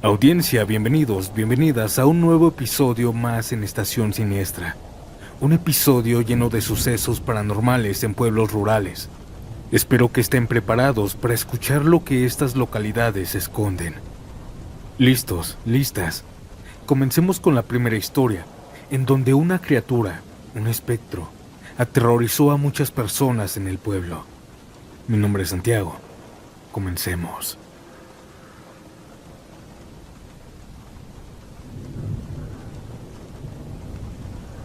Audiencia, bienvenidos, bienvenidas a un nuevo episodio más en Estación Siniestra. Un episodio lleno de sucesos paranormales en pueblos rurales. Espero que estén preparados para escuchar lo que estas localidades esconden. ¿Listos? ¿Listas? Comencemos con la primera historia, en donde una criatura, un espectro, aterrorizó a muchas personas en el pueblo. Mi nombre es Santiago. Comencemos.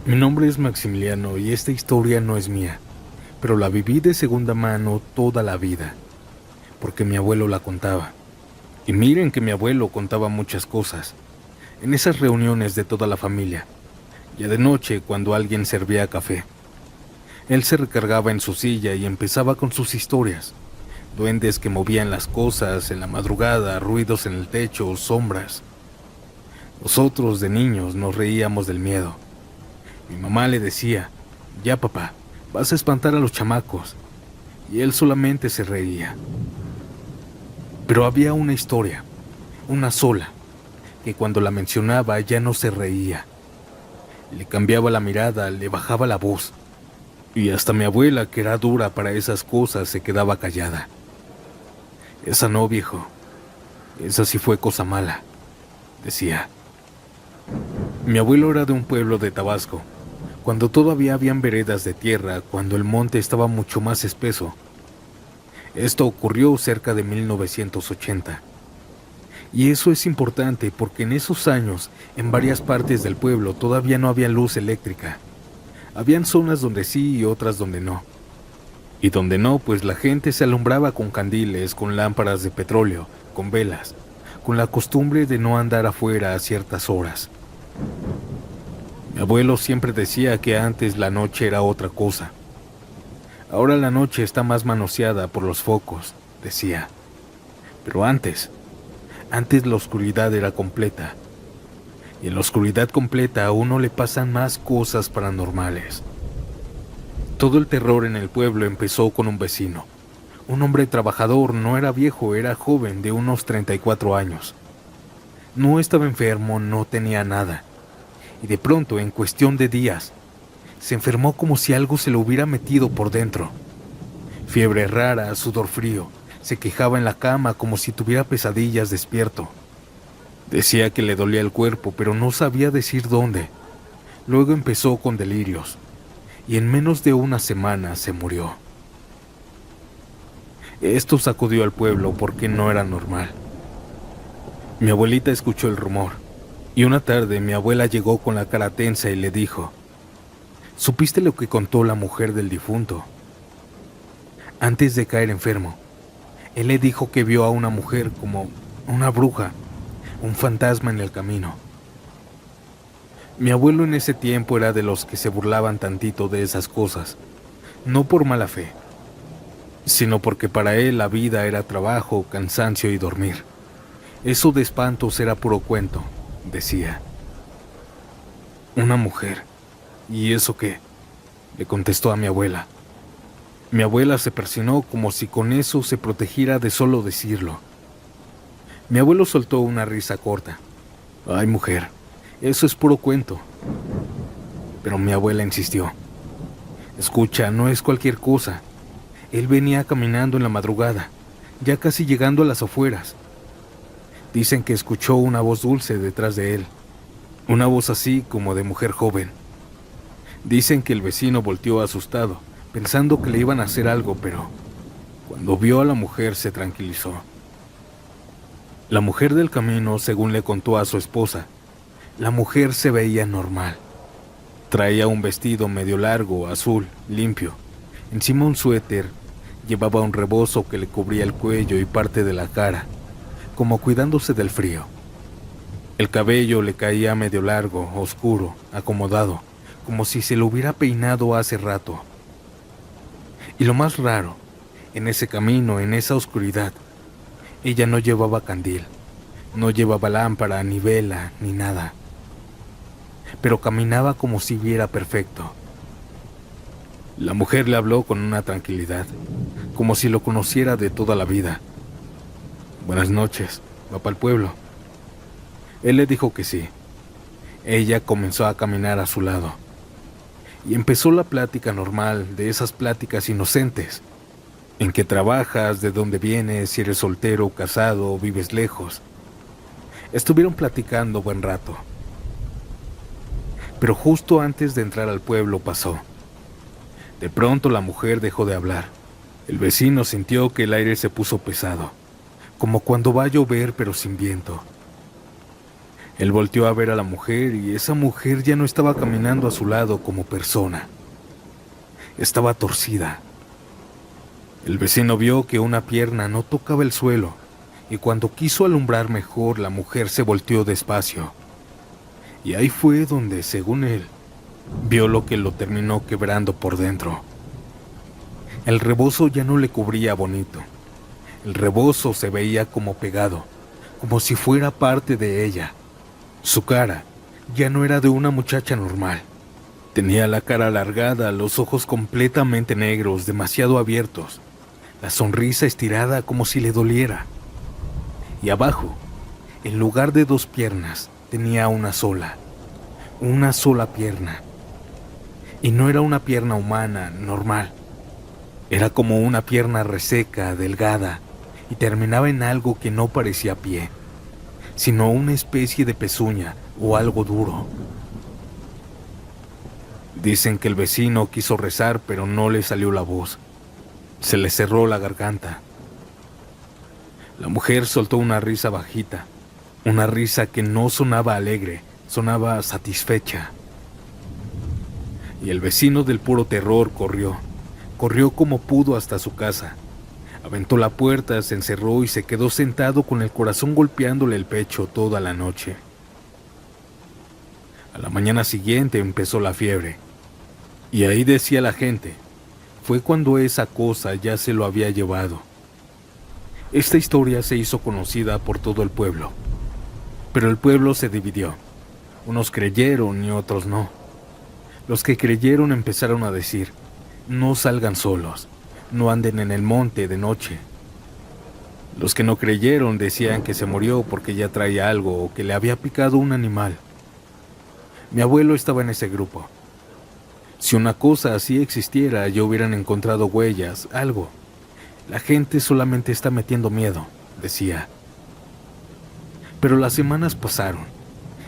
Mi nombre es Maximiliano y esta historia no es mía, pero la viví de segunda mano toda la vida, porque mi abuelo la contaba. Y miren que mi abuelo contaba muchas cosas, en esas reuniones de toda la familia, ya de noche cuando alguien servía café. Él se recargaba en su silla y empezaba con sus historias, duendes que movían las cosas en la madrugada, ruidos en el techo, sombras. Nosotros de niños nos reíamos del miedo. Mi mamá le decía, ya papá, vas a espantar a los chamacos, y él solamente se reía. Pero había una historia, una sola, que cuando la mencionaba ya no se reía. Le cambiaba la mirada, le bajaba la voz, y hasta mi abuela, que era dura para esas cosas, se quedaba callada. Esa no, viejo, esa sí fue cosa mala, decía. Mi abuelo era de un pueblo de Tabasco, cuando todavía habían veredas de tierra, cuando el monte estaba mucho más espeso. Esto ocurrió cerca de 1980. Y eso es importante porque en esos años, en varias partes del pueblo todavía no había luz eléctrica. Habían zonas donde sí y otras donde no. Y donde no, pues la gente se alumbraba con candiles, con lámparas de petróleo, con velas, con la costumbre de no andar afuera a ciertas horas. Mi abuelo siempre decía que antes la noche era otra cosa. Ahora la noche está más manoseada por los focos, decía. Pero antes la oscuridad era completa. Y en la oscuridad completa a uno le pasan más cosas paranormales. Todo el terror en el pueblo empezó con un vecino. Un hombre trabajador, no era viejo, era joven, de unos 34 años. No estaba enfermo, no tenía nada. Y de pronto, en cuestión de días, se enfermó como si algo se lo hubiera metido por dentro. Fiebre rara, sudor frío, se quejaba en la cama como si tuviera pesadillas despierto. Decía que le dolía el cuerpo, pero no sabía decir dónde. Luego empezó con delirios, y en menos de una semana se murió. Esto sacudió al pueblo porque no era normal. Mi abuelita escuchó el rumor. Y una tarde mi abuela llegó con la cara tensa y le dijo, ¿supiste lo que contó la mujer del difunto? Antes de caer enfermo, él le dijo que vio a una mujer como una bruja, un fantasma en el camino. Mi abuelo en ese tiempo era de los que se burlaban tantito de esas cosas, no por mala fe, sino porque para él la vida era trabajo, cansancio y dormir. Eso de espantos era puro cuento. Decía. Una mujer. ¿Y eso qué? Le contestó a mi abuela. Mi abuela se persinó como si con eso se protegiera de solo decirlo. Mi abuelo soltó una risa corta. Ay, mujer, eso es puro cuento. Pero mi abuela insistió. Escucha, no es cualquier cosa. Él venía caminando en la madrugada, ya casi llegando a las afueras. Dicen que escuchó una voz dulce detrás de él, una voz así como de mujer joven. Dicen que el vecino volteó asustado, pensando que le iban a hacer algo, pero cuando vio a la mujer se tranquilizó. La mujer del camino, según le contó a su esposa, la mujer se veía normal. Traía un vestido medio largo, azul, limpio, encima un suéter, llevaba un rebozo que le cubría el cuello y parte de la cara, como cuidándose del frío. El cabello le caía medio largo, oscuro, acomodado, como si se lo hubiera peinado hace rato. Y lo más raro, en ese camino, en esa oscuridad, ella no llevaba candil, no llevaba lámpara, ni vela, ni nada. Pero caminaba como si viera perfecto. La mujer le habló con una tranquilidad, como si lo conociera de toda la vida. Buenas noches, va para el pueblo. Él le dijo que sí. Ella comenzó a caminar a su lado. Y empezó la plática normal, de esas pláticas inocentes. ¿En qué trabajas? ¿De dónde vienes? ¿Si eres soltero o casado? ¿O vives lejos? Estuvieron platicando buen rato. Pero justo antes de entrar al pueblo pasó. De pronto la mujer dejó de hablar. El vecino sintió que el aire se puso pesado, como cuando va a llover pero sin viento. Él volteó a ver a la mujer y esa mujer ya no estaba caminando a su lado como persona. Estaba torcida. El vecino vio que una pierna no tocaba el suelo y cuando quiso alumbrar mejor, la mujer se volteó despacio. Y ahí fue donde, según él, vio lo que lo terminó quebrando por dentro. El rebozo ya no le cubría bonito. El rebozo se veía como pegado, como si fuera parte de ella. Su cara ya no era de una muchacha normal. Tenía la cara alargada, los ojos completamente negros, demasiado abiertos, la sonrisa estirada como si le doliera. Y abajo, en lugar de dos piernas, tenía una sola pierna. Y no era una pierna humana, normal. Era como una pierna reseca, delgada, y terminaba en algo que no parecía pie, sino una especie de pezuña o algo duro. Dicen que el vecino quiso rezar, pero no le salió la voz. Se le cerró la garganta. La mujer soltó una risa bajita, una risa que no sonaba alegre, sonaba satisfecha. Y el vecino del puro terror corrió como pudo hasta su casa. Aventó la puerta, se encerró y se quedó sentado con el corazón golpeándole el pecho toda la noche. A la mañana siguiente empezó la fiebre. Y ahí decía la gente, fue cuando esa cosa ya se lo había llevado. Esta historia se hizo conocida por todo el pueblo. Pero el pueblo se dividió. Unos creyeron y otros no. Los que creyeron empezaron a decir, no salgan solos, no anden en el monte de noche. Los que no creyeron decían que se murió porque ya traía algo o que le había picado un animal. Mi abuelo estaba en ese grupo. Si una cosa así existiera, ya hubieran encontrado huellas, algo. La gente solamente está metiendo miedo, decía. Pero las semanas pasaron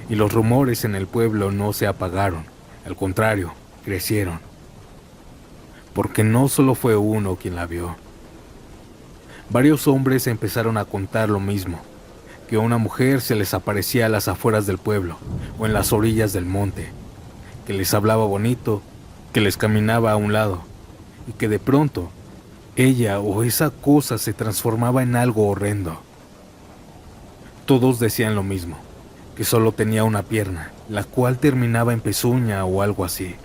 y los rumores en el pueblo no se apagaron, al contrario, crecieron. Porque no solo fue uno quien la vio. Varios hombres empezaron a contar lo mismo, que una mujer se les aparecía a las afueras del pueblo o en las orillas del monte, que les hablaba bonito, que les caminaba a un lado y que de pronto ella o esa cosa se transformaba en algo horrendo. Todos decían lo mismo, que solo tenía una pierna, la cual terminaba en pezuña o algo así.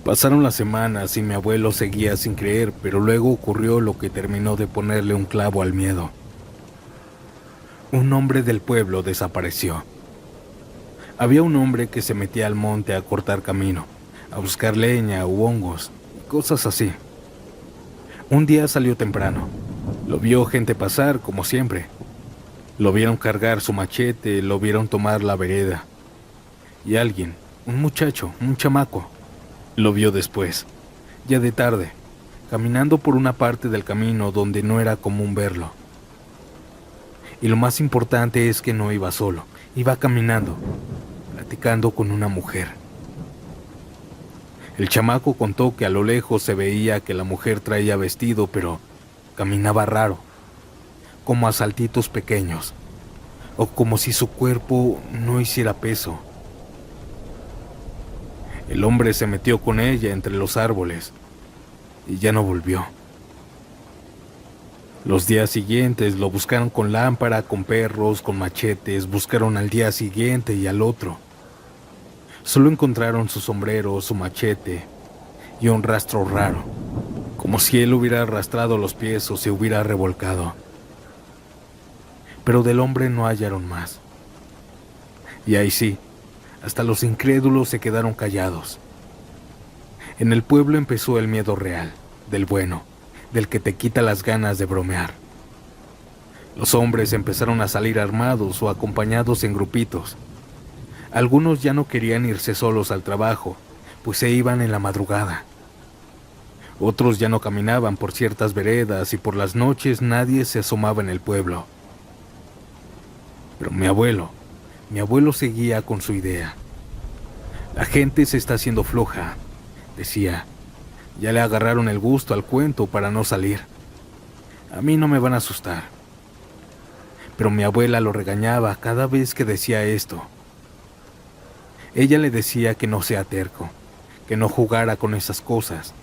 Pasaron las semanas y mi abuelo seguía sin creer, pero luego ocurrió lo que terminó de ponerle un clavo al miedo. Un hombre del pueblo desapareció. Había un hombre que se metía al monte a cortar camino, a buscar leña u hongos, cosas así. Un día salió temprano. Lo vio gente pasar, como siempre. Lo vieron cargar su machete, lo vieron tomar la vereda. Y alguien, un muchacho, un chamaco, lo vio después, ya de tarde, caminando por una parte del camino donde no era común verlo. Y lo más importante es que no iba solo, iba caminando, platicando con una mujer. El chamaco contó que a lo lejos se veía que la mujer traía vestido, pero caminaba raro, como a saltitos pequeños, o como si su cuerpo no hiciera peso. El hombre se metió con ella entre los árboles y ya no volvió. Los días siguientes lo buscaron con lámpara, con perros, con machetes, buscaron al día siguiente y al otro. Solo encontraron su sombrero, su machete y un rastro raro, como si él hubiera arrastrado los pies o se hubiera revolcado. Pero del hombre no hallaron más. Y ahí sí, hasta los incrédulos se quedaron callados. En el pueblo empezó el miedo real, del bueno, del que te quita las ganas de bromear. Los hombres empezaron a salir armados o acompañados en grupitos. Algunos ya no querían irse solos al trabajo, pues se iban en la madrugada. Otros ya no caminaban por ciertas veredas y por las noches nadie se asomaba en el pueblo. Pero mi abuelo seguía con su idea. La gente se está haciendo floja, decía. Ya le agarraron el gusto al cuento para no salir. A mí no me van a asustar. Pero mi abuela lo regañaba cada vez que decía esto. Ella le decía que no sea terco, que no jugara con esas cosas.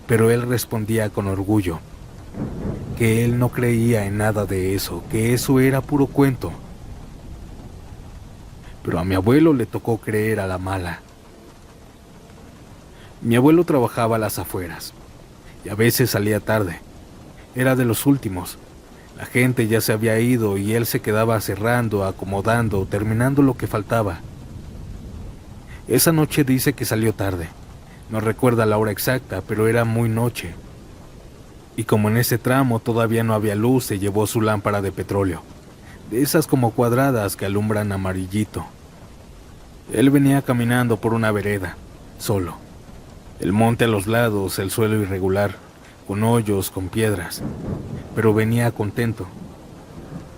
Pero él respondía con orgullo, que él no creía en nada de eso, que eso era puro cuento. Pero a mi abuelo le tocó creer a la mala. Mi abuelo trabajaba a las afueras y a veces salía tarde. Era de los últimos. La gente ya se había ido y él se quedaba cerrando, acomodando, terminando lo que faltaba. Esa noche dice que salió tarde. No recuerda la hora exacta, pero era muy noche. Y como en ese tramo todavía no había luz, se llevó su lámpara de petróleo, de esas como cuadradas que alumbran amarillito. Él venía caminando por una vereda, solo. El monte a los lados, el suelo irregular, con hoyos, con piedras. Pero venía contento.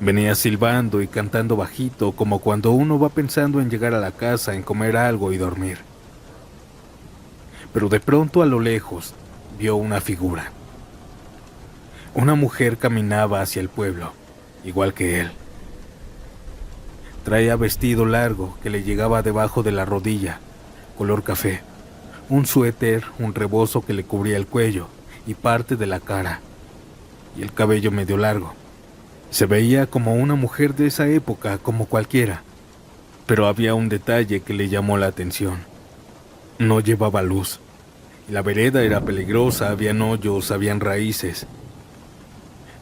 Venía silbando y cantando bajito, como cuando uno va pensando en llegar a la casa, en comer algo y dormir. Pero de pronto a lo lejos vio una figura. Una mujer caminaba hacia el pueblo, igual que él. Traía vestido largo que le llegaba debajo de la rodilla, color café, un suéter, un rebozo que le cubría el cuello y parte de la cara, y el cabello medio largo. Se veía como una mujer de esa época, como cualquiera, pero había un detalle que le llamó la atención. No llevaba luz. La vereda era peligrosa, habían hoyos, habían raíces.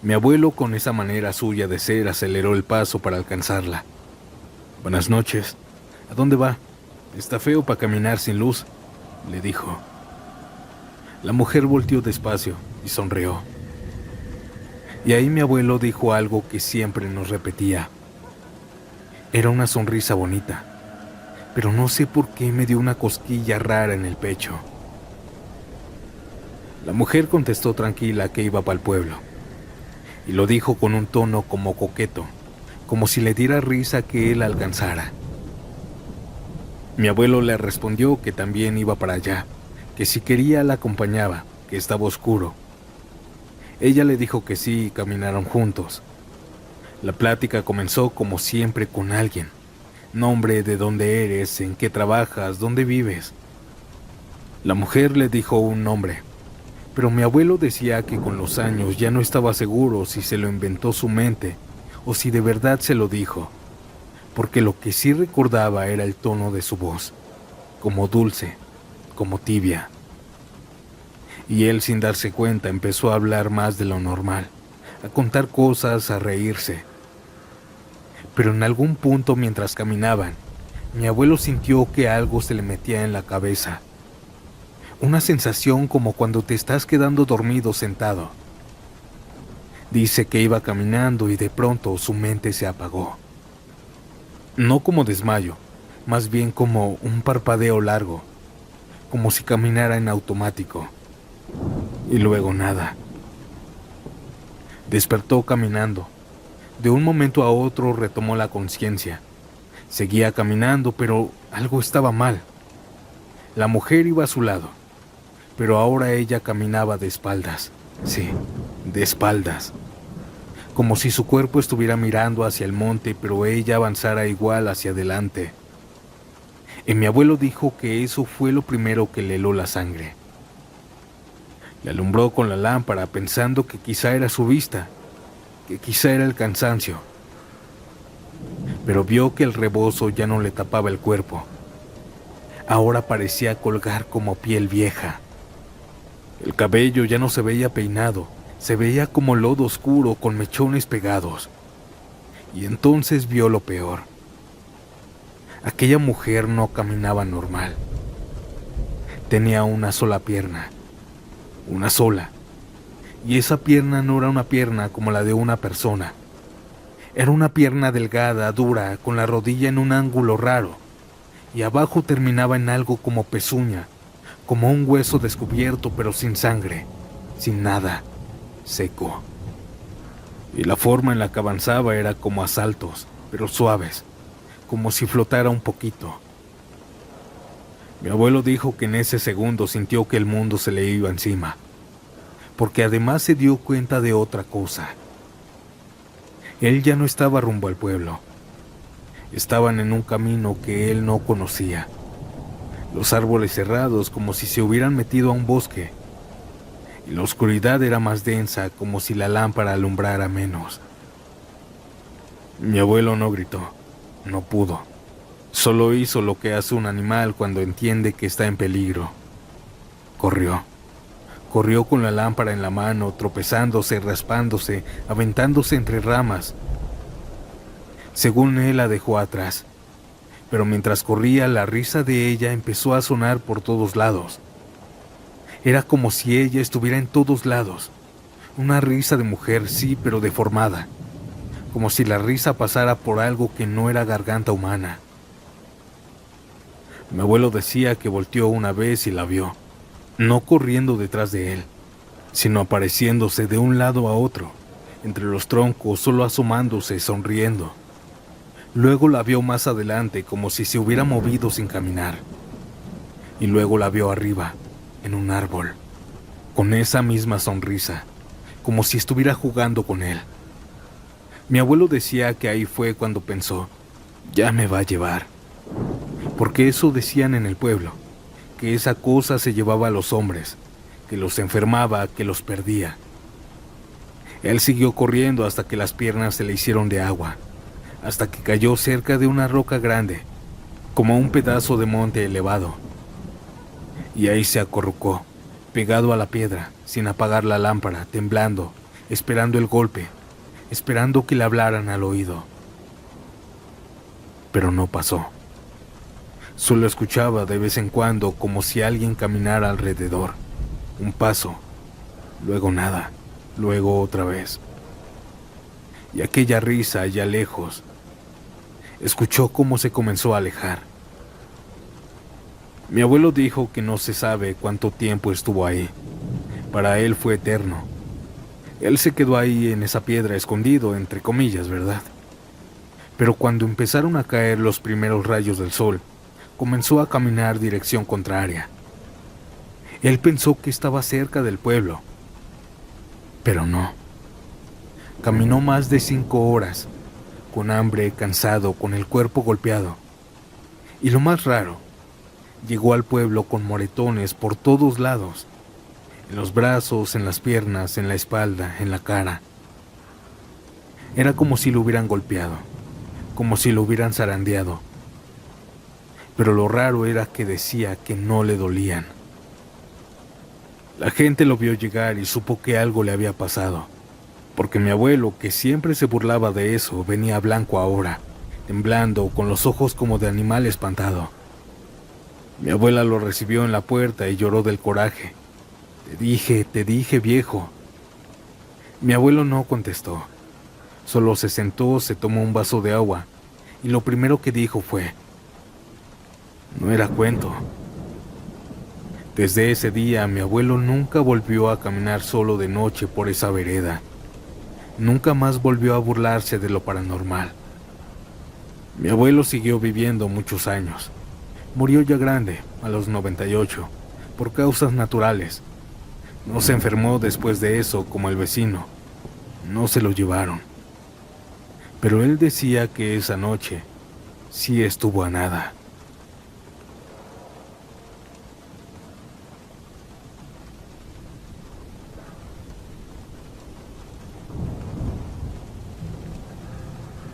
Mi abuelo, con esa manera suya de ser, aceleró el paso para alcanzarla. «Buenas noches. ¿A dónde va? Está feo para caminar sin luz», le dijo. La mujer volteó despacio y sonrió. Y ahí mi abuelo dijo algo que siempre nos repetía. Era una sonrisa bonita, pero no sé por qué me dio una cosquilla rara en el pecho. La mujer contestó tranquila que iba para el pueblo, y lo dijo con un tono como coqueto, como si le diera risa que él alcanzara. Mi abuelo le respondió que también iba para allá, que si quería la acompañaba, que estaba oscuro. Ella le dijo que sí y caminaron juntos. La plática comenzó como siempre con alguien. Nombre, de dónde eres, en qué trabajas, dónde vives. La mujer le dijo un nombre, pero mi abuelo decía que con los años ya no estaba seguro si se lo inventó su mente o si de verdad se lo dijo, porque lo que sí recordaba era el tono de su voz, como dulce, como tibia. Y él, sin darse cuenta, empezó a hablar más de lo normal, a contar cosas, a reírse. Pero en algún punto mientras caminaban, mi abuelo sintió que algo se le metía en la cabeza. Una sensación como cuando te estás quedando dormido sentado. Dice que iba caminando y de pronto su mente se apagó. No como desmayo, más bien como un parpadeo largo, como si caminara en automático. Y luego nada. Despertó caminando. De un momento a otro retomó la conciencia. Seguía caminando, pero algo estaba mal. La mujer iba a su lado, pero ahora ella caminaba de espaldas. Sí, de espaldas. Como si su cuerpo estuviera mirando hacia el monte, pero ella avanzara igual hacia adelante. Y mi abuelo dijo que eso fue lo primero que le heló la sangre. Le alumbró con la lámpara pensando que quizá era su vista, que quizá era el cansancio. Pero vio que el rebozo ya no le tapaba el cuerpo. Ahora parecía colgar como piel vieja. El cabello ya no se veía peinado, se veía como lodo oscuro con mechones pegados. Y entonces vio lo peor. Aquella mujer no caminaba normal. Tenía una sola pierna. Una sola. Y esa pierna no era una pierna como la de una persona, Era una pierna delgada, dura, con la rodilla en un ángulo raro, y abajo terminaba en algo como pezuña, como un hueso descubierto pero sin sangre, sin nada, seco. Y la forma en la que avanzaba era como a saltos, pero suaves, como si flotara un poquito. Mi abuelo dijo que en ese segundo sintió que el mundo se le iba encima, porque además se dio cuenta de otra cosa. Él ya no estaba rumbo al pueblo. Estaban en un camino que él no conocía. Los árboles cerrados como si se hubieran metido a un bosque, y la oscuridad era más densa como si la lámpara alumbrara menos. Mi abuelo no gritó, no pudo. Solo hizo lo que hace un animal cuando entiende que está en peligro. Corrió. Corrió con la lámpara en la mano, tropezándose, raspándose, aventándose entre ramas. Según él la dejó atrás. Pero mientras corría, la risa de ella empezó a sonar por todos lados. Era como si ella estuviera en todos lados. Una risa de mujer, sí, pero deformada. Como si la risa pasara por algo que no era garganta humana. Mi abuelo decía que volteó una vez y la vio, no corriendo detrás de él, sino apareciéndose de un lado a otro, entre los troncos, solo asomándose, sonriendo. Luego la vio más adelante, como si se hubiera movido sin caminar. Y luego la vio arriba, en un árbol, con esa misma sonrisa, como si estuviera jugando con él. Mi abuelo decía que ahí fue cuando pensó, ya me va a llevar. Porque eso decían en el pueblo, que esa cosa se llevaba a los hombres, que los enfermaba, que los perdía. Él siguió corriendo hasta que las piernas se le hicieron de agua, hasta que cayó cerca de una roca grande, como un pedazo de monte elevado. Y ahí se acurrucó, pegado a la piedra, sin apagar la lámpara, temblando, esperando el golpe, esperando que le hablaran al oído. Pero no pasó. Solo escuchaba de vez en cuando como si alguien caminara alrededor. Un paso, luego nada, luego otra vez. Y aquella risa allá lejos. Escuchó cómo se comenzó a alejar. Mi abuelo dijo que no se sabe cuánto tiempo estuvo ahí. Para él fue eterno. Él se quedó ahí en esa piedra escondido, entre comillas, ¿verdad? Pero cuando empezaron a caer los primeros rayos del sol, comenzó a caminar dirección contraria. Él pensó que estaba cerca del pueblo, pero no. Caminó más de 5 horas, con hambre, cansado, con el cuerpo golpeado. Y lo más raro, llegó al pueblo con moretones por todos lados, en los brazos, en las piernas, en la espalda, en la cara. Era como si lo hubieran golpeado, como si lo hubieran zarandeado. Pero lo raro era que decía que no le dolían. La gente lo vio llegar y supo que algo le había pasado, porque mi abuelo, que siempre se burlaba de eso, venía blanco ahora, temblando, con los ojos como de animal espantado. Mi abuela lo recibió en la puerta y lloró del coraje. Te dije, viejo. Mi abuelo no contestó. Solo se sentó, se tomó un vaso de agua, y lo primero que dijo fue, no era cuento. Desde ese día, mi abuelo nunca volvió a caminar solo de noche por esa vereda. Nunca más volvió a burlarse de lo paranormal. Mi abuelo siguió viviendo muchos años. Murió ya grande, a los 98, por causas naturales. No se enfermó después de eso como el vecino. No se lo llevaron. Pero él decía que esa noche sí estuvo a nada.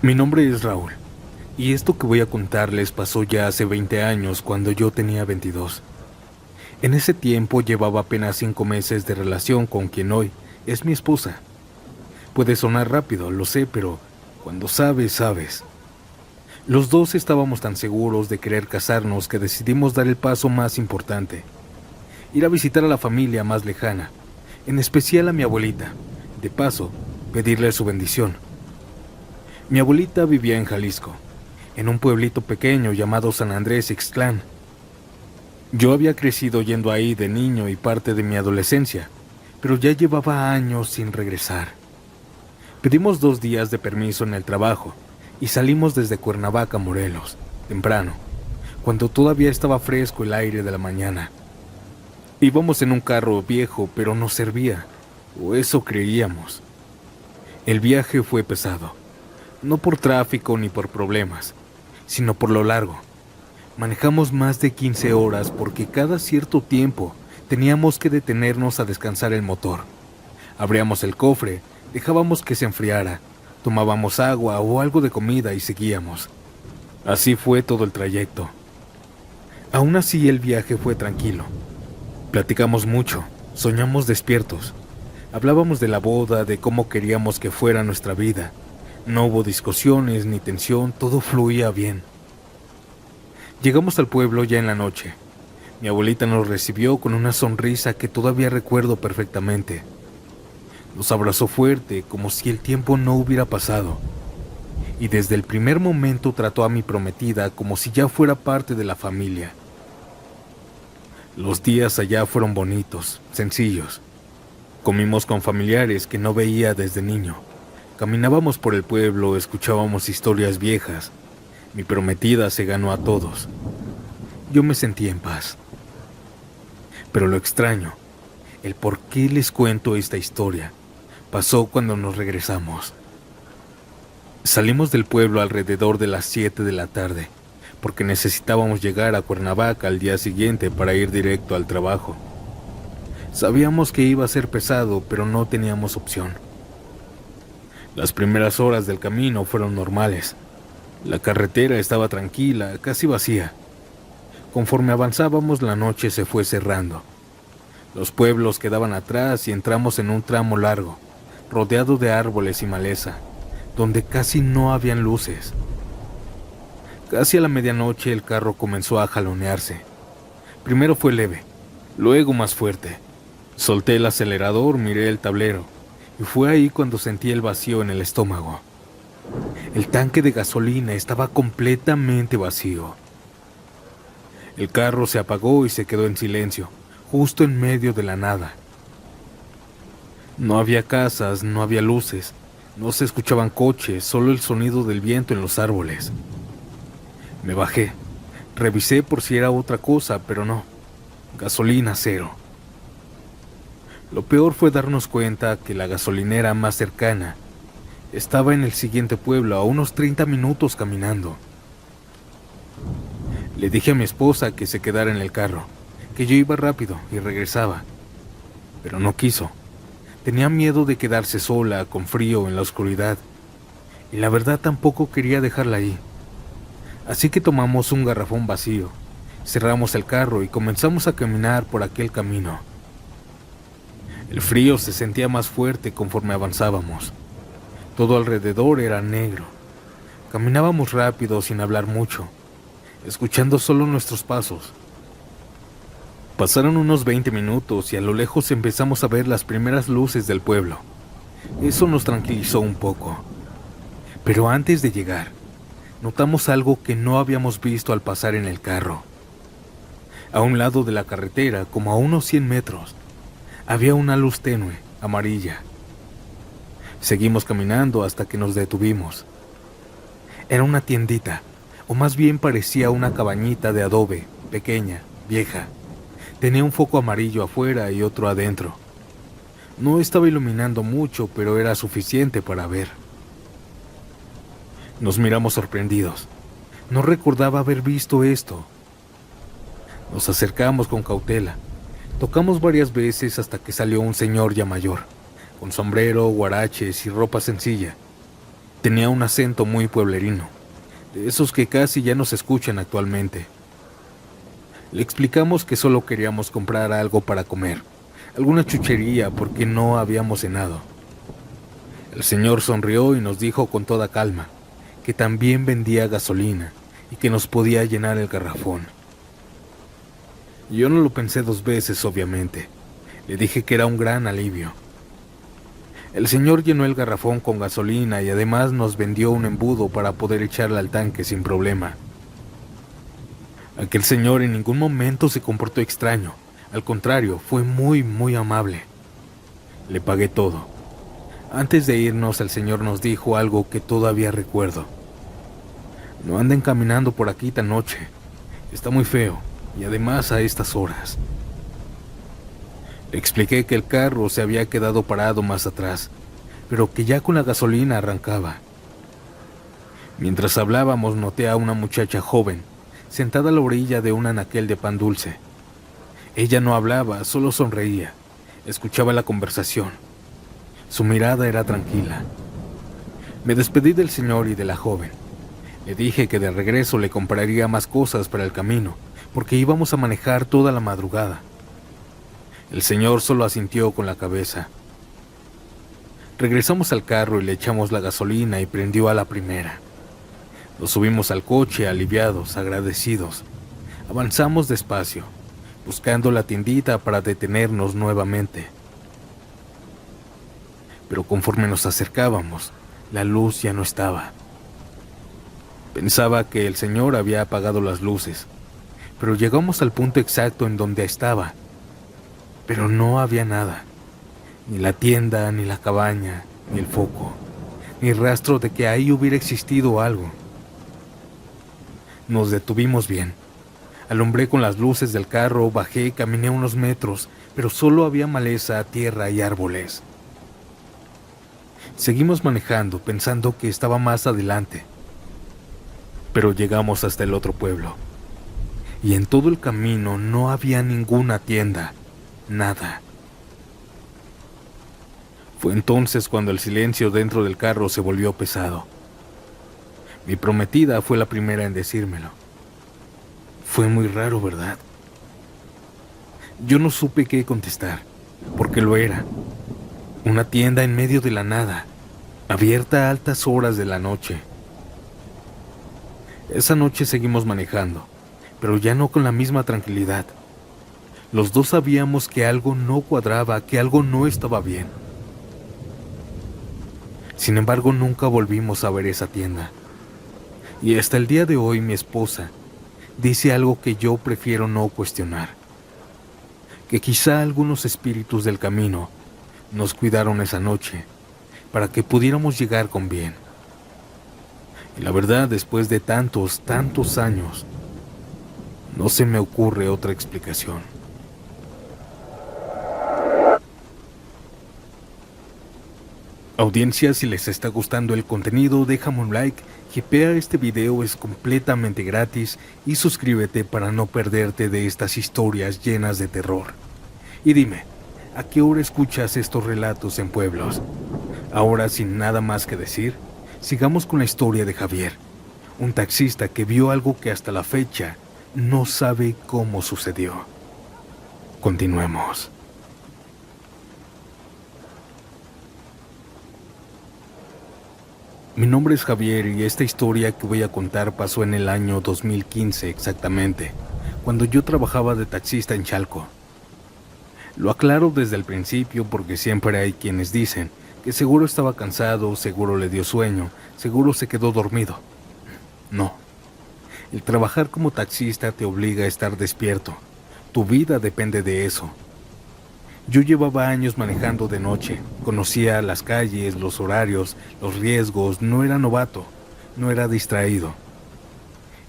Mi nombre es Raúl, y esto que voy a contarles pasó ya hace 20 años cuando yo tenía 22. En ese tiempo llevaba apenas 5 meses de relación con quien hoy es mi esposa. Puede sonar rápido, lo sé, pero cuando sabes, sabes. Los dos estábamos tan seguros de querer casarnos que decidimos dar el paso más importante. Ir a visitar a la familia más lejana, en especial a mi abuelita. De paso, pedirle su bendición. Mi abuelita vivía en Jalisco, en un pueblito pequeño llamado San Andrés Ixtlán. Yo había crecido yendo ahí de niño y parte de mi adolescencia, pero ya llevaba años sin regresar. Pedimos 2 días de permiso en el trabajo y salimos desde Cuernavaca, Morelos, temprano, cuando todavía estaba fresco el aire de la mañana. Íbamos en un carro viejo, pero nos servía, o eso creíamos. El viaje fue pesado, no por tráfico ni por problemas, sino por lo largo. Manejamos más de 15 horas porque cada cierto tiempo teníamos que detenernos a descansar el motor. Abríamos el cofre, dejábamos que se enfriara, tomábamos agua o algo de comida y seguíamos. Así fue todo el trayecto. Aún así el viaje fue tranquilo. Platicamos mucho, soñamos despiertos. Hablábamos de la boda, de cómo queríamos que fuera nuestra vida. No hubo discusiones ni tensión, todo fluía bien. Llegamos al pueblo ya en la noche. Mi abuelita nos recibió con una sonrisa que todavía recuerdo perfectamente. Nos abrazó fuerte, como si el tiempo no hubiera pasado. Y desde el primer momento trató a mi prometida como si ya fuera parte de la familia. Los días allá fueron bonitos, sencillos. Comimos con familiares que no veía desde niño. Caminábamos por el pueblo, escuchábamos historias viejas. Mi prometida se ganó a todos. Yo me sentí en paz. Pero lo extraño, el por qué les cuento esta historia, pasó cuando nos regresamos. Salimos del pueblo alrededor de las 7 de la tarde, porque necesitábamos llegar a Cuernavaca al día siguiente para ir directo al trabajo. Sabíamos que iba a ser pesado, pero no teníamos opción. Las primeras horas del camino fueron normales. La carretera estaba tranquila, casi vacía. Conforme avanzábamos, la noche se fue cerrando. Los pueblos quedaban atrás y entramos en un tramo largo, rodeado de árboles y maleza, donde casi no habían luces. Casi a la medianoche el carro comenzó a jalonearse. Primero fue leve, luego más fuerte. Solté el acelerador, miré el tablero, y fue ahí cuando sentí el vacío en el estómago. El tanque de gasolina estaba completamente vacío. El carro se apagó y se quedó en silencio, justo en medio de la nada. No había casas, no había luces, no se escuchaban coches, solo el sonido del viento en los árboles. Me bajé, revisé por si era otra cosa, pero no. Gasolina cero. Lo peor fue darnos cuenta que la gasolinera más cercana estaba en el siguiente pueblo, a unos 30 minutos caminando. Le dije a mi esposa que se quedara en el carro, que yo iba rápido y regresaba, pero no quiso. Tenía miedo de quedarse sola, con frío, en la oscuridad, y la verdad tampoco quería dejarla ahí. Así que tomamos un garrafón vacío, cerramos el carro y comenzamos a caminar por aquel camino. El frío se sentía más fuerte conforme avanzábamos. Todo alrededor era negro. Caminábamos rápido sin hablar mucho, escuchando solo nuestros pasos. Pasaron unos 20 minutos y a lo lejos empezamos a ver las primeras luces del pueblo. Eso nos tranquilizó un poco. Pero antes de llegar, notamos algo que no habíamos visto al pasar en el carro. A un lado de la carretera, como a unos 100 metros, había una luz tenue, amarilla. Seguimos caminando hasta que nos detuvimos. Era una tiendita, o más bien parecía una cabañita de adobe, pequeña, vieja. Tenía un foco amarillo afuera y otro adentro. No estaba iluminando mucho, pero era suficiente para ver. Nos miramos sorprendidos. No recordaba haber visto esto. Nos acercamos con cautela. Tocamos varias veces hasta que salió un señor ya mayor, con sombrero, guaraches y ropa sencilla. Tenía un acento muy pueblerino, de esos que casi ya no se escuchan actualmente. Le explicamos que solo queríamos comprar algo para comer, alguna chuchería porque no habíamos cenado. El señor sonrió y nos dijo con toda calma que también vendía gasolina y que nos podía llenar el garrafón. Yo no lo pensé 2 veces, obviamente. Le dije que era un gran alivio. El señor llenó el garrafón con gasolina y además nos vendió un embudo para poder echarle al tanque sin problema. Aquel señor en ningún momento se comportó extraño. Al contrario, fue muy amable. Le pagué todo. Antes de irnos, el señor nos dijo algo que todavía recuerdo. No anden caminando por aquí tan noche. Está muy feo, y además a estas horas. Le expliqué que el carro se había quedado parado más atrás, pero que ya con la gasolina arrancaba. Mientras hablábamos, noté a una muchacha joven, sentada a la orilla de un anaquel de pan dulce. Ella no hablaba, solo sonreía. Escuchaba la conversación. Su mirada era tranquila. Me despedí del señor y de la joven. Le dije que de regreso le compraría más cosas para el camino, porque íbamos a manejar toda la madrugada. El señor solo asintió con la cabeza. Regresamos al carro y le echamos la gasolina y prendió a la primera. Nos subimos al coche aliviados, agradecidos. Avanzamos despacio, buscando la tiendita para detenernos nuevamente. Pero conforme nos acercábamos, la luz ya no estaba. Pensaba que el señor había apagado las luces, pero llegamos al punto exacto en donde estaba. Pero no había nada, ni la tienda, ni la cabaña, ni el foco, ni rastro de que ahí hubiera existido algo. Nos detuvimos bien. Alumbré con las luces del carro, bajé, caminé unos metros, pero solo había maleza, tierra y árboles. Seguimos manejando, pensando que estaba más adelante. Pero llegamos hasta el otro pueblo. Y en todo el camino no había ninguna tienda, nada. Fue entonces cuando el silencio dentro del carro se volvió pesado. Mi prometida fue la primera en decírmelo. Fue muy raro, ¿verdad? Yo no supe qué contestar, porque lo era. Una tienda en medio de la nada, abierta a altas horas de la noche. Esa noche seguimos manejando, pero ya no con la misma tranquilidad. Los dos sabíamos que algo no cuadraba, que algo no estaba bien. Sin embargo, nunca volvimos a ver esa tienda. Y hasta el día de hoy mi esposa dice algo que yo prefiero no cuestionar. Que quizá algunos espíritus del camino nos cuidaron esa noche para que pudiéramos llegar con bien. Y la verdad, después de tantos años, no se me ocurre otra explicación. Audiencia, si les está gustando el contenido, déjame un like, hypea este video, es completamente gratis, y suscríbete para no perderte de estas historias llenas de terror. Y dime, ¿a qué hora escuchas estos relatos en pueblos? Ahora, sin nada más que decir, sigamos con la historia de Javier, un taxista que vio algo que hasta la fecha no sabe cómo sucedió. Continuemos. Mi nombre es Javier y esta historia que voy a contar pasó en el año 2015 exactamente, cuando yo trabajaba de taxista en Chalco. Lo aclaro desde el principio porque siempre hay quienes dicen que seguro estaba cansado, seguro le dio sueño, seguro se quedó dormido. No. El trabajar como taxista te obliga a estar despierto. Tu vida depende de eso. Yo llevaba años manejando de noche, conocía las calles, los horarios, los riesgos, no era novato, no era distraído.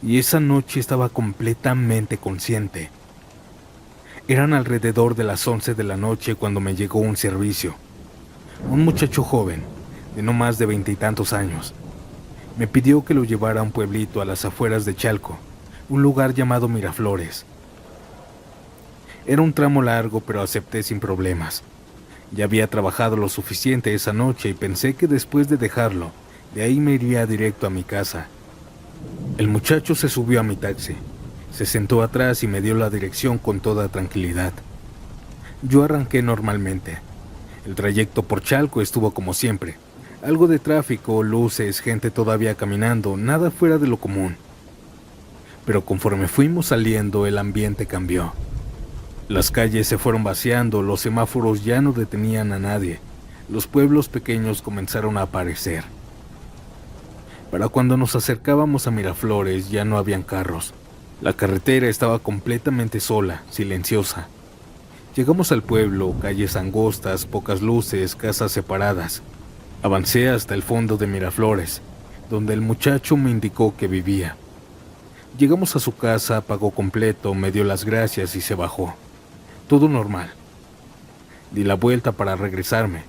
Y esa noche estaba completamente consciente. Eran alrededor de las 11 de la noche cuando me llegó un servicio. Un muchacho joven, de no más de 20 y tantos años, me pidió que lo llevara a un pueblito a las afueras de Chalco, un lugar llamado Miraflores. Era un tramo largo, pero acepté sin problemas. Ya había trabajado lo suficiente esa noche y pensé que después de dejarlo, de ahí me iría directo a mi casa. El muchacho se subió a mi taxi, se sentó atrás y me dio la dirección con toda tranquilidad. Yo arranqué normalmente. El trayecto por Chalco estuvo como siempre. Algo de tráfico, luces, gente todavía caminando, nada fuera de lo común. Pero conforme fuimos saliendo, el ambiente cambió. Las calles se fueron vaciando, los semáforos ya no detenían a nadie. los pueblos pequeños comenzaron a aparecer. Para cuando nos acercábamos a Miraflores ya no habían carros. La carretera estaba completamente sola, silenciosa. Llegamos al pueblo, calles angostas, pocas luces, casas separadas. Avancé hasta el fondo de Miraflores, donde el muchacho me indicó que vivía. Llegamos a su casa, pagó completo, me dio las gracias y se bajó. Todo normal. Di la vuelta para regresarme.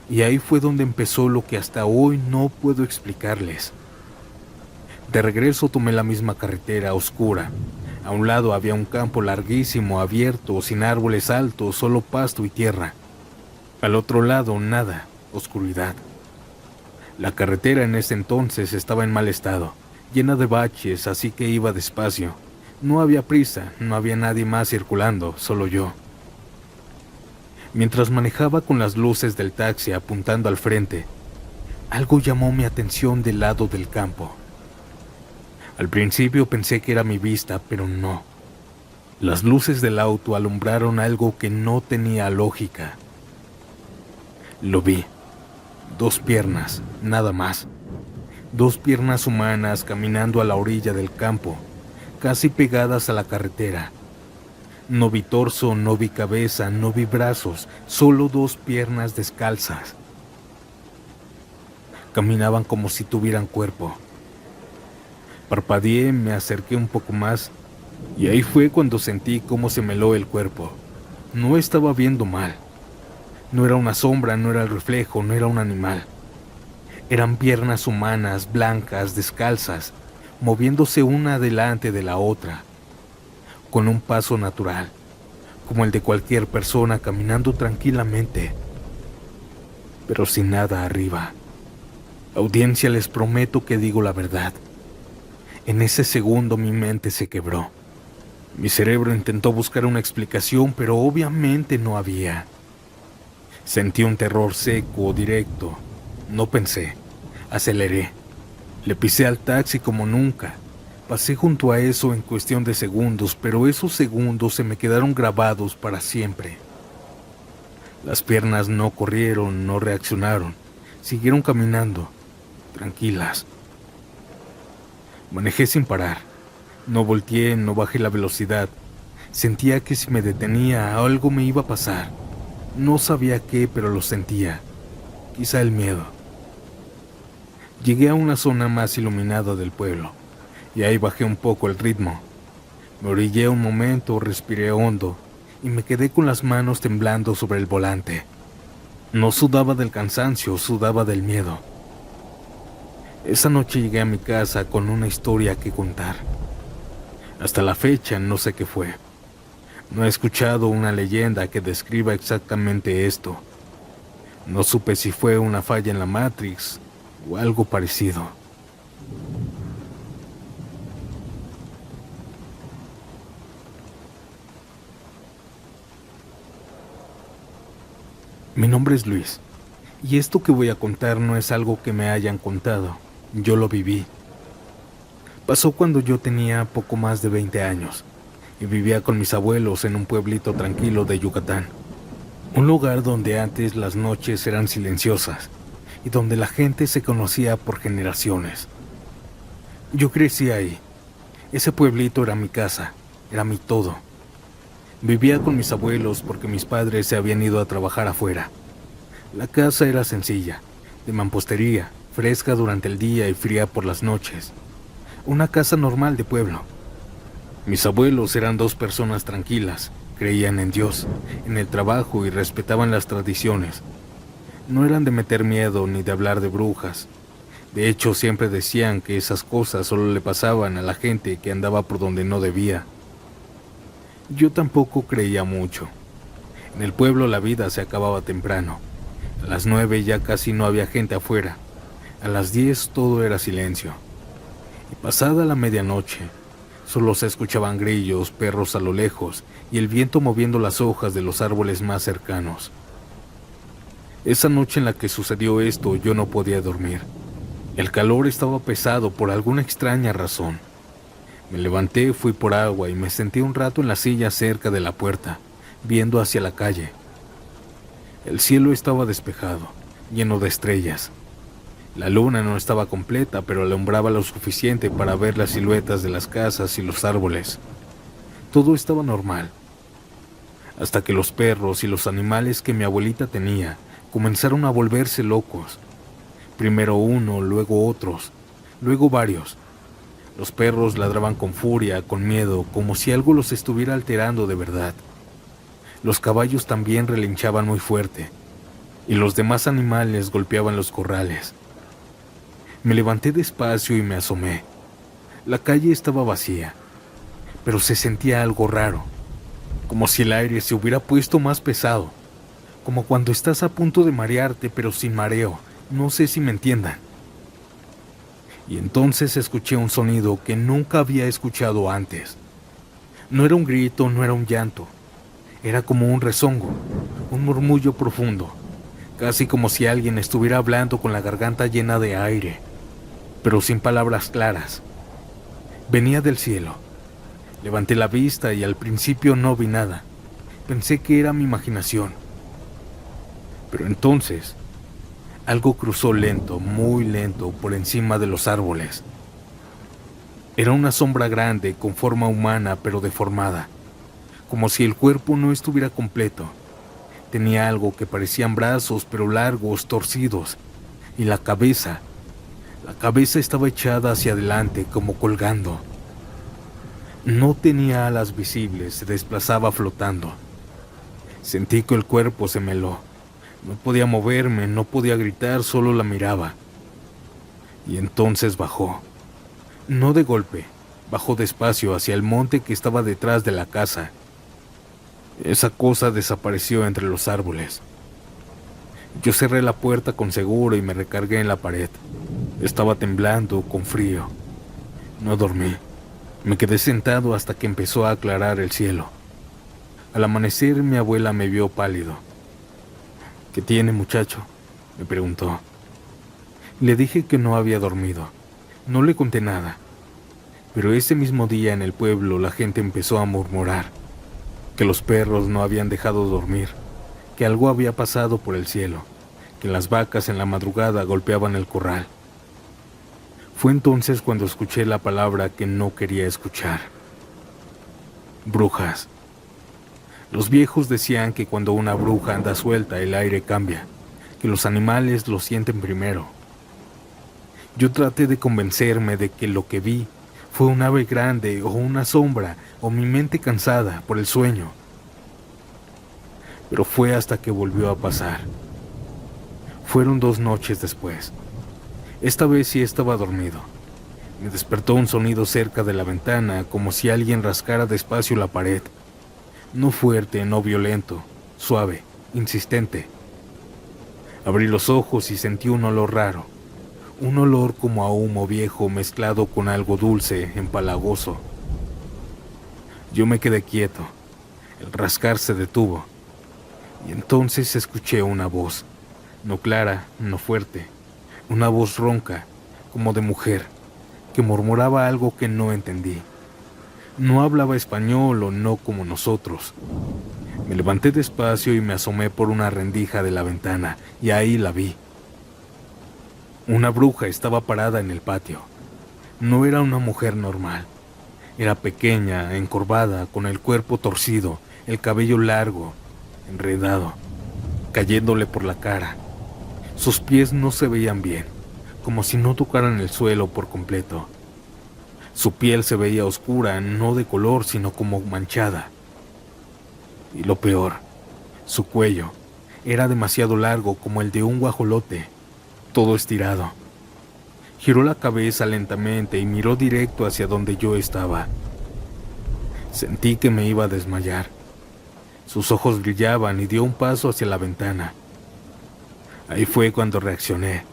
Y ahí fue donde empezó lo que hasta hoy no puedo explicarles. De regreso tomé la misma carretera oscura. A un lado había un campo larguísimo, abierto, sin árboles altos, solo pasto y tierra. Al otro lado, nada, oscuridad. La carretera en ese entonces estaba en mal estado, llena de baches, así que iba despacio. No había prisa, no había nadie más circulando, solo yo. Mientras manejaba con las luces del taxi apuntando al frente, algo llamó mi atención del lado del campo. Al principio pensé que era mi vista, pero no. Las luces del auto alumbraron algo que no tenía lógica. Lo vi. 2 piernas, nada más. 2 piernas humanas caminando a la orilla del campo, casi pegadas a la carretera. No vi torso, no vi cabeza, no vi brazos, solo 2 piernas descalzas. Caminaban como si tuvieran cuerpo. Parpadeé, me acerqué un poco más, y ahí fue cuando sentí cómo se me heló el cuerpo. No estaba viendo mal. No era una sombra, no era el reflejo, no era un animal. Eran piernas humanas, blancas, descalzas, moviéndose una delante de la otra, con un paso natural, como el de cualquier persona caminando tranquilamente, pero sin nada arriba. Audiencia, les prometo que digo la verdad. En ese segundo mi mente se quebró. Mi cerebro intentó buscar una explicación, pero obviamente no había. Sentí un terror seco, directo. No pensé. Aceleré. Le pisé al taxi como nunca. Pasé junto a eso en cuestión de segundos, pero esos segundos se me quedaron grabados para siempre. Las piernas no corrieron, no reaccionaron. Siguieron caminando, tranquilas. Manejé sin parar. No volteé, no bajé la velocidad. Sentía que si me detenía, algo me iba a pasar. No sabía qué, pero lo sentía. Quizá el miedo. Llegué a una zona más iluminada del pueblo, y ahí bajé un poco el ritmo. Me orillé un momento, respiré hondo, y me quedé con las manos temblando sobre el volante. No sudaba del cansancio, sudaba del miedo. Esa noche llegué a mi casa con una historia que contar. Hasta la fecha no sé qué fue. No he escuchado una leyenda que describa exactamente esto. No supe si fue una falla en la Matrix o algo parecido. Mi nombre es Luis, y esto que voy a contar no es algo que me hayan contado. Yo lo viví. Pasó cuando yo tenía poco más de 20 años y vivía con mis abuelos en un pueblito tranquilo de Yucatán. Un lugar donde antes las noches eran silenciosas y donde la gente se conocía por generaciones. Yo crecí ahí. Ese pueblito era mi casa, era mi todo. Vivía con mis abuelos porque mis padres se habían ido a trabajar afuera. La casa era sencilla, de mampostería, fresca durante el día y fría por las noches. Una casa normal de pueblo. Mis abuelos eran 2 personas tranquilas, creían en Dios, en el trabajo y respetaban las tradiciones. No eran de meter miedo ni de hablar de brujas. De hecho, siempre decían que esas cosas solo le pasaban a la gente que andaba por donde no debía. Yo tampoco creía mucho. En el pueblo la vida se acababa temprano. A las 9 ya casi no había gente afuera. A las 10 todo era silencio. Y pasada la medianoche, solo se escuchaban grillos, perros a lo lejos y el viento moviendo las hojas de los árboles más cercanos. Esa noche en la que sucedió esto, yo no podía dormir. El calor estaba pesado por alguna extraña razón. Me levanté, fui por agua y me senté un rato en la silla cerca de la puerta, viendo hacia la calle. El cielo estaba despejado, lleno de estrellas. La luna no estaba completa, pero alumbraba lo suficiente para ver las siluetas de las casas y los árboles. Todo estaba normal, hasta que los perros y los animales que mi abuelita tenía comenzaron a volverse locos. Primero uno, luego otros, luego varios. Los perros ladraban con furia, con miedo, como si algo los estuviera alterando de verdad. Los caballos también relinchaban muy fuerte, y los demás animales golpeaban los corrales. Me levanté despacio y me asomé. La calle estaba vacía, pero se sentía algo raro, como si el aire se hubiera puesto más pesado, como cuando estás a punto de marearte pero sin mareo. No sé si me entiendan. Y entonces escuché un sonido que nunca había escuchado antes. No era un grito, no era un llanto. Era como un rezongo, un murmullo profundo, casi como si alguien estuviera hablando con la garganta llena de aire, pero sin palabras claras. Venía del cielo. Levanté la vista y al principio no vi nada. Pensé que era mi imaginación. Pero entonces, algo cruzó lento, muy lento, por encima de los árboles. Era una sombra grande, con forma humana pero deformada, como si el cuerpo no estuviera completo. Tenía algo que parecían brazos, pero largos, torcidos, y la cabeza estaba echada hacia adelante, como colgando. No tenía alas visibles, se desplazaba flotando. Sentí que el cuerpo se me heló. No podía moverme, no podía gritar, solo la miraba. Y entonces bajó. No de golpe, bajó despacio hacia el monte que estaba detrás de la casa. Esa cosa desapareció entre los árboles. Yo cerré la puerta con seguro y me recargué en la pared. Estaba temblando, con frío. No dormí. Me quedé sentado hasta que empezó a aclarar el cielo. Al amanecer, mi abuela me vio pálido. ¿Qué tiene, muchacho?, me preguntó. Le dije que no había dormido. No le conté nada. Pero ese mismo día en el pueblo la gente empezó a murmurar que los perros no habían dejado dormir, que algo había pasado por el cielo, que las vacas en la madrugada golpeaban el corral. Fue entonces cuando escuché la palabra que no quería escuchar. Brujas. Los viejos decían que cuando una bruja anda suelta el aire cambia, que los animales lo sienten primero. Yo traté de convencerme de que lo que vi fue un ave grande o una sombra o mi mente cansada por el sueño. Pero fue hasta que volvió a pasar. Fueron 2 noches después. Esta vez sí estaba dormido. Me despertó un sonido cerca de la ventana, como si alguien rascara despacio la pared. No fuerte, no violento, suave, insistente. Abrí los ojos y sentí un olor raro. Un olor como a humo viejo mezclado con algo dulce, empalagoso. Yo me quedé quieto. El rascar se detuvo. Y entonces escuché una voz, no clara, no fuerte. Una voz ronca, como de mujer, que murmuraba algo que no entendí. No hablaba español o no como nosotros. Me levanté despacio y me asomé por una rendija de la ventana, y ahí la vi. Una bruja estaba parada en el patio. No era una mujer normal. Era pequeña, encorvada, con el cuerpo torcido, el cabello largo, enredado, cayéndole por la cara. Sus pies no se veían bien, como si no tocaran el suelo por completo. Su piel se veía oscura, no de color, sino como manchada. Y lo peor, su cuello era demasiado largo, como el de un guajolote, todo estirado. Giró la cabeza lentamente y miró directo hacia donde yo estaba. Sentí que me iba a desmayar. Sus ojos brillaban y dio un paso hacia la ventana. Ahí fue cuando reaccioné.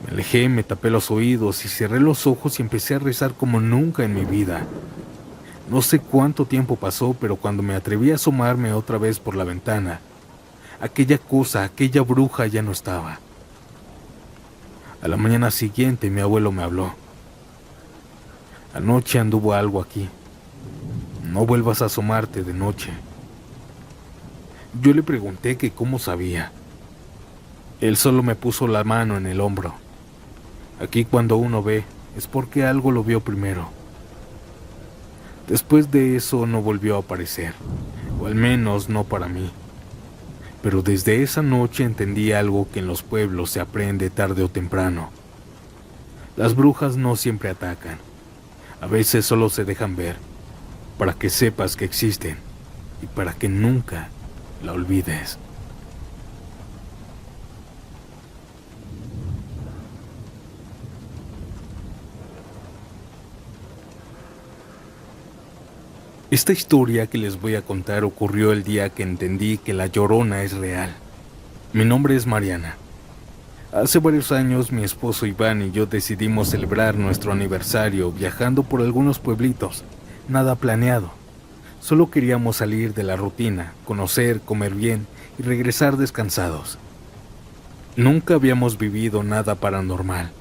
Me alejé, me tapé los oídos y cerré los ojos y empecé a rezar como nunca en mi vida. No sé cuánto tiempo pasó, pero cuando me atreví a asomarme otra vez por la ventana, aquella cosa, aquella bruja ya no estaba. A la mañana siguiente mi abuelo me habló. Anoche anduvo algo aquí. No vuelvas a asomarte de noche. Yo le pregunté que cómo sabía. Él solo me puso la mano en el hombro. Aquí cuando uno ve, es porque algo lo vio primero. Después de eso no volvió a aparecer, o al menos no para mí. Pero desde esa noche entendí algo que en los pueblos se aprende tarde o temprano. Las brujas no siempre atacan. A veces solo se dejan ver, para que sepas que existen y para que nunca la olvides. Esta historia que les voy a contar ocurrió el día que entendí que la Llorona es real. Mi nombre es Mariana. Hace varios años mi esposo Iván y yo decidimos celebrar nuestro aniversario viajando por algunos pueblitos. Nada planeado. Solo queríamos salir de la rutina, conocer, comer bien y regresar descansados. Nunca habíamos vivido nada paranormal.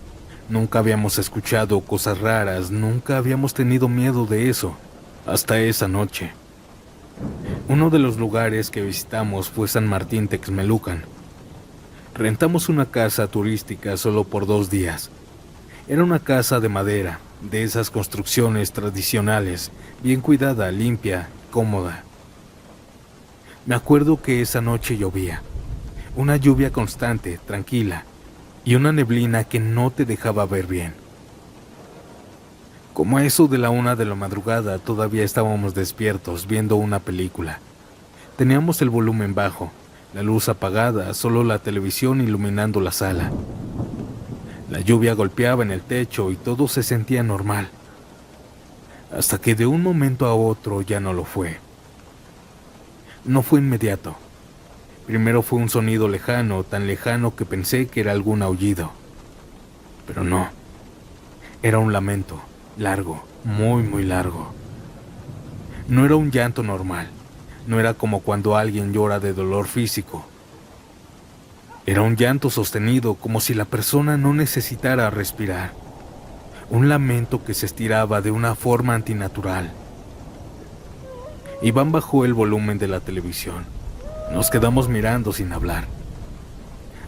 Nunca habíamos escuchado cosas raras, nunca habíamos tenido miedo de eso. Hasta esa noche. Uno de los lugares que visitamos fue San Martín Texmelucan. Rentamos una casa turística solo por 2 días. Era una casa de madera, de esas construcciones tradicionales, bien cuidada, limpia, cómoda. Me acuerdo que esa noche llovía. Una lluvia constante, tranquila, y una neblina que no te dejaba ver bien. Como a eso de la 1 de la madrugada todavía estábamos despiertos viendo una película. Teníamos el volumen bajo, la luz apagada, solo la televisión iluminando la sala. La lluvia golpeaba en el techo y todo se sentía normal. Hasta que de un momento a otro ya no lo fue. No fue inmediato. Primero fue un sonido lejano, tan lejano que pensé que era algún aullido. Pero no. Era un lamento. Largo, muy largo. No era un llanto normal, no era como cuando alguien llora de dolor físico. Era un llanto sostenido, como si la persona no necesitara respirar. Un lamento que se estiraba de una forma antinatural. Iván bajó el volumen de la televisión. Nos quedamos mirando sin hablar.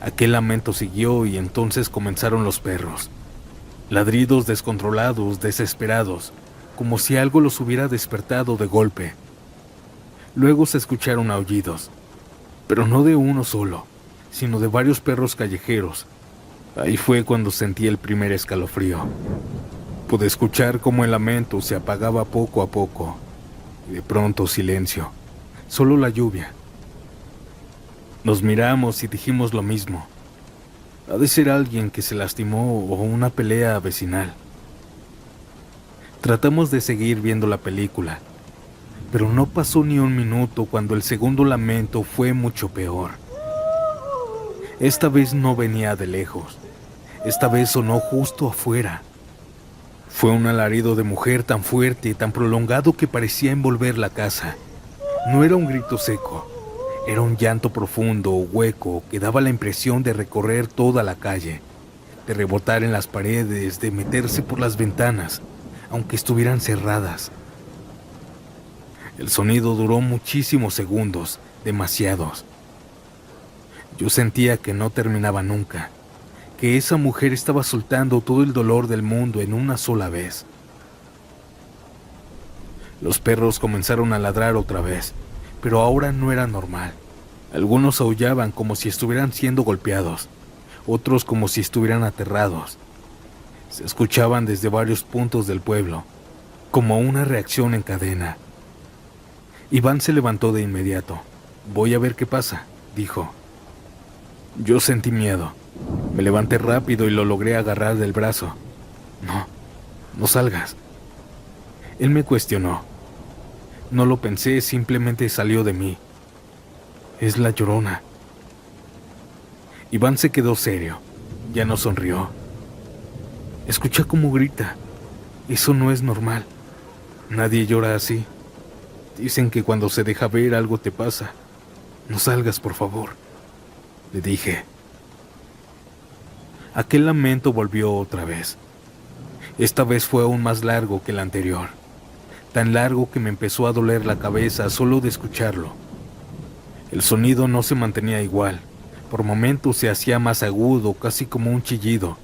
Aquel lamento siguió y entonces comenzaron los perros. Ladridos descontrolados, desesperados, como si algo los hubiera despertado de golpe. Luego se escucharon aullidos, pero no de uno solo, sino de varios perros callejeros. Ahí fue cuando sentí el primer escalofrío. Pude escuchar cómo el lamento se apagaba poco a poco, y de pronto silencio, solo la lluvia. Nos miramos y dijimos lo mismo. Ha de ser alguien que se lastimó o una pelea vecinal. Tratamos de seguir viendo la película, pero no pasó ni un minuto cuando el segundo lamento fue mucho peor. Esta vez no venía de lejos. Esta vez sonó justo afuera. Fue un alarido de mujer tan fuerte y tan prolongado que parecía envolver la casa. No era un grito seco. Era un llanto profundo, hueco, que daba la impresión de recorrer toda la calle, de rebotar en las paredes, de meterse por las ventanas, aunque estuvieran cerradas. El sonido duró muchísimos segundos, demasiados. Yo sentía que no terminaba nunca, que esa mujer estaba soltando todo el dolor del mundo en una sola vez. Los perros comenzaron a ladrar otra vez, pero ahora no era normal. Algunos aullaban como si estuvieran siendo golpeados, otros como si estuvieran aterrados. Se escuchaban desde varios puntos del pueblo, como una reacción en cadena. Iván se levantó de inmediato. «Voy a ver qué pasa», dijo. Yo sentí miedo. Me levanté rápido y lo logré agarrar del brazo. «No, no salgas». Él me cuestionó. No lo pensé, simplemente salió de mí. «Es la Llorona». Iván se quedó serio. Ya no sonrió. «Escucha cómo grita. Eso no es normal. Nadie llora así. Dicen que cuando se deja ver algo te pasa. No salgas, por favor», le dije. Aquel lamento volvió otra vez. Esta vez fue aún más largo que el anterior. Tan largo que me empezó a doler la cabeza solo de escucharlo. El sonido no se mantenía igual. Por momentos se hacía más agudo, casi como un chillido,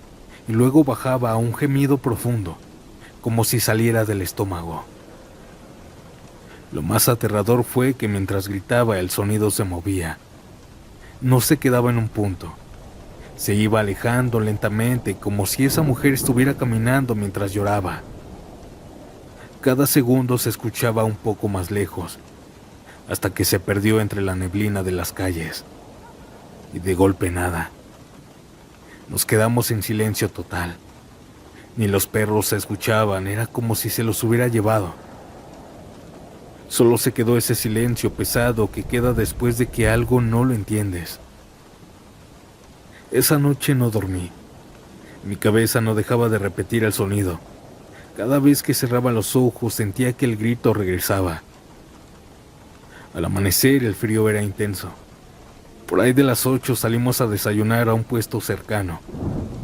y luego bajaba a un gemido profundo, como si saliera del estómago. Lo más aterrador fue que mientras gritaba el sonido se movía. No se quedaba en un punto. Se iba alejando lentamente, como si esa mujer estuviera caminando mientras lloraba. Cada segundo se escuchaba un poco más lejos, hasta que se perdió entre la neblina de las calles. Y de golpe nada. Nos quedamos en silencio total. Ni los perros se escuchaban, era como si se los hubiera llevado. Solo se quedó ese silencio pesado que queda después de que algo no lo entiendes. Esa noche no dormí. Mi cabeza no dejaba de repetir el sonido. Cada vez que cerraba los ojos sentía que el grito regresaba. Al amanecer el frío era intenso. Por ahí de las 8 salimos a desayunar a un puesto cercano.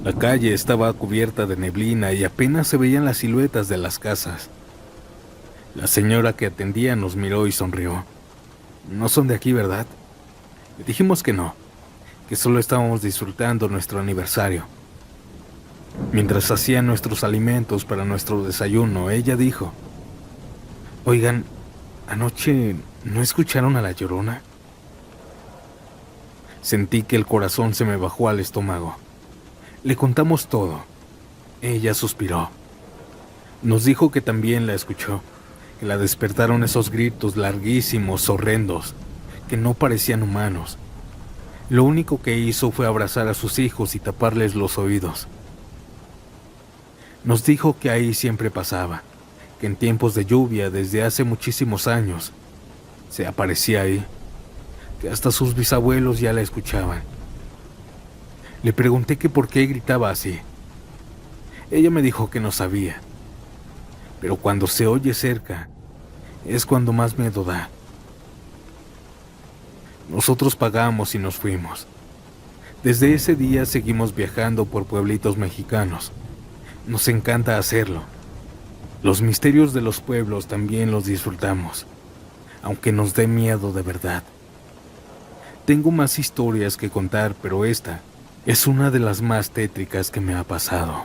La calle estaba cubierta de neblina y apenas se veían las siluetas de las casas. La señora que atendía nos miró y sonrió. «No son de aquí, ¿verdad?». Le dijimos que no, que solo estábamos disfrutando nuestro aniversario. Mientras hacían nuestros alimentos para nuestro desayuno, ella dijo: «Oigan, ¿anoche no escucharon a la Llorona?». Sentí que el corazón se me bajó al estómago. Le contamos todo. Ella suspiró. Nos dijo que también la escuchó, que la despertaron esos gritos larguísimos, horrendos, que no parecían humanos. Lo único que hizo fue abrazar a sus hijos y taparles los oídos. Nos dijo que ahí siempre pasaba, que en tiempos de lluvia desde hace muchísimos años se aparecía ahí, que hasta sus bisabuelos ya la escuchaban. Le pregunté que por qué gritaba así. Ella me dijo que no sabía, pero cuando se oye cerca es cuando más miedo da. Nosotros pagamos y nos fuimos. Desde ese día seguimos viajando por pueblitos mexicanos. Nos encanta hacerlo. Los misterios de los pueblos también los disfrutamos, aunque nos dé miedo de verdad. Tengo más historias que contar, pero esta es una de las más tétricas que me ha pasado.